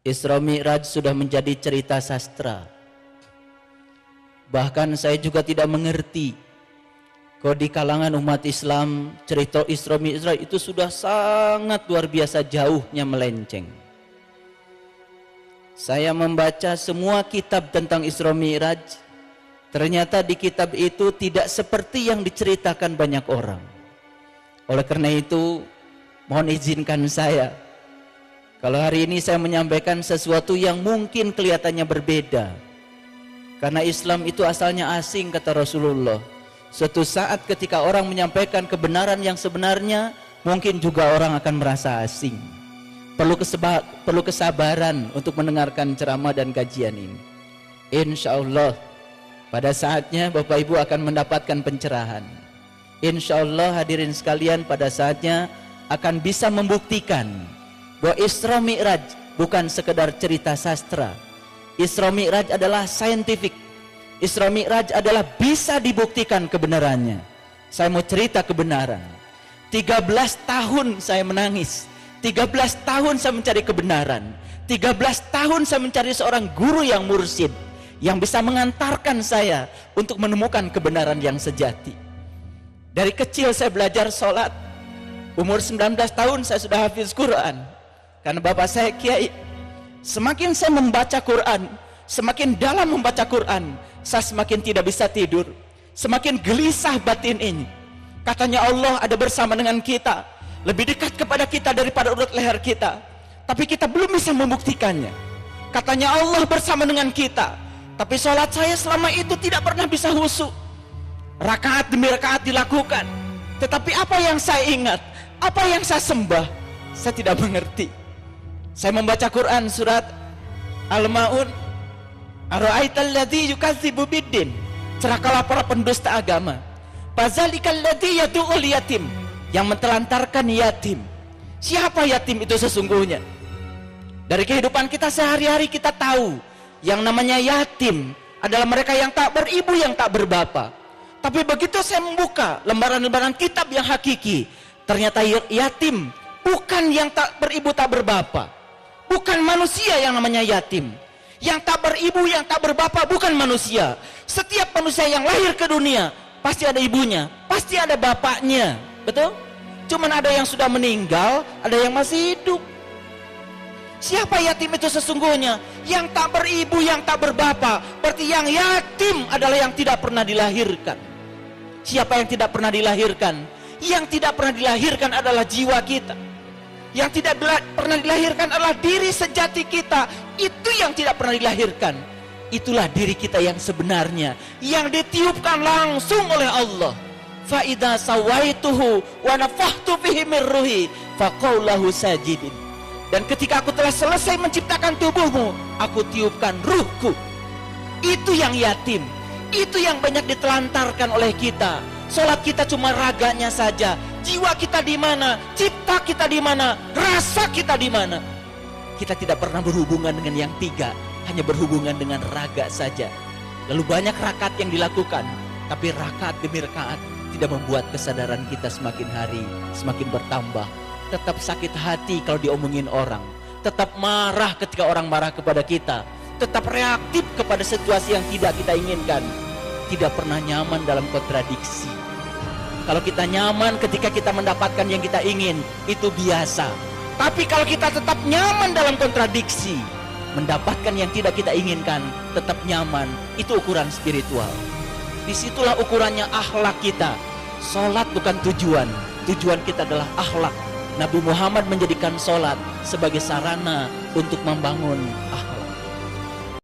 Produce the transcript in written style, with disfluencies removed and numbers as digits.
Isra Mi'raj sudah menjadi cerita sastra. Bahkan saya juga tidak mengerti kalau di kalangan umat Islam cerita Isra Mi'raj itu sudah sangat luar biasa jauhnya melenceng. Saya membaca semua kitab tentang Isra Mi'raj, ternyata di kitab itu tidak seperti yang diceritakan banyak orang. Oleh karena itu, mohon izinkan saya, kalau hari ini saya menyampaikan sesuatu yang mungkin kelihatannya berbeda. Karena Islam itu asalnya asing, kata Rasulullah. Suatu saat ketika orang menyampaikan kebenaran yang sebenarnya, mungkin juga orang akan merasa asing. Perlu kesabaran untuk mendengarkan ceramah dan kajian ini. Insya Allah pada saatnya Bapak Ibu akan mendapatkan pencerahan. Insya Allah hadirin sekalian pada saatnya akan bisa membuktikan bahwa Isra Mi'raj bukan sekedar cerita sastra. Isra Mi'raj adalah saintifik. Isra Mi'raj adalah bisa dibuktikan kebenarannya. Saya mau cerita kebenaran. 13 tahun saya menangis. 13 tahun saya mencari kebenaran. 13 tahun saya mencari seorang guru yang mursyid, yang bisa mengantarkan saya untuk menemukan kebenaran yang sejati. Dari kecil saya belajar sholat. Umur 19 tahun saya sudah hafiz Quran. Karena bapak saya kiai. Semakin saya membaca Quran, semakin dalam membaca Quran, saya semakin tidak bisa tidur. Semakin gelisah batin ini. Katanya Allah ada bersama dengan kita, lebih dekat kepada kita daripada urat leher kita. Tapi kita belum bisa membuktikannya. Katanya Allah bersama dengan kita, tapi sholat saya selama itu tidak pernah bisa khusyuk. Rakaat demi rakaat dilakukan, tetapi apa yang saya ingat, apa yang saya sembah, saya tidak mengerti. Saya membaca Quran surat Al-Ma'un, Ara'aital ladzi yukadzibu biddin, celakalah para pendusta agama. Fazalikal ladzi yad'ul yatim, yang mentelantarkan yatim. Siapa yatim itu sesungguhnya? Dari kehidupan kita sehari-hari kita tahu yang namanya yatim adalah mereka yang tak beribu, yang tak berbapa. Tapi begitu saya membuka lembaran-lembaran kitab yang hakiki, ternyata yatim bukan yang tak beribu tak berbapa. Bukan manusia yang namanya yatim. Yang tak beribu, yang tak berbapa bukan manusia. Setiap manusia yang lahir ke dunia pasti ada ibunya, pasti ada bapaknya. Betul? Cuman ada yang sudah meninggal, ada yang masih hidup. Siapa yatim itu sesungguhnya? Yang tak beribu, yang tak berbapa. Berarti yang yatim adalah yang tidak pernah dilahirkan. Siapa yang tidak pernah dilahirkan? Yang tidak pernah dilahirkan adalah jiwa kita. Yang tidak pernah dilahirkan adalah diri sejati kita. Itu yang tidak pernah dilahirkan. Itulah diri kita yang sebenarnya, yang ditiupkan langsung oleh Allah. Fa idza sawaituhu wa nafakhtu fihi min ruhi faqul lahu sajidin. Dan ketika aku telah selesai menciptakan tubuhmu, aku tiupkan ruhku. Itu yang yatim. Itu yang banyak ditelantarkan oleh kita. Salat kita cuma raganya saja. Jiwa kita di mana? Cipta kita di mana? Rasa kita di mana? Kita tidak pernah berhubungan dengan yang tiga, hanya berhubungan dengan raga saja. Lalu banyak rakaat yang dilakukan, tapi rakaat demi rakaat tidak membuat kesadaran kita semakin hari semakin bertambah. Tetap sakit hati kalau diomongin orang, tetap marah ketika orang marah kepada kita, tetap reaktif kepada situasi yang tidak kita inginkan, tidak pernah nyaman dalam kontradiksi. Kalau kita nyaman ketika kita mendapatkan yang kita ingin, itu biasa. Tapi kalau kita tetap nyaman dalam kontradiksi, mendapatkan yang tidak kita inginkan, tetap nyaman, itu ukuran spiritual. Disitulah ukurannya akhlak kita. Sholat bukan tujuan, tujuan kita adalah akhlak. Nabi Muhammad menjadikan sholat sebagai sarana untuk membangun akhlak.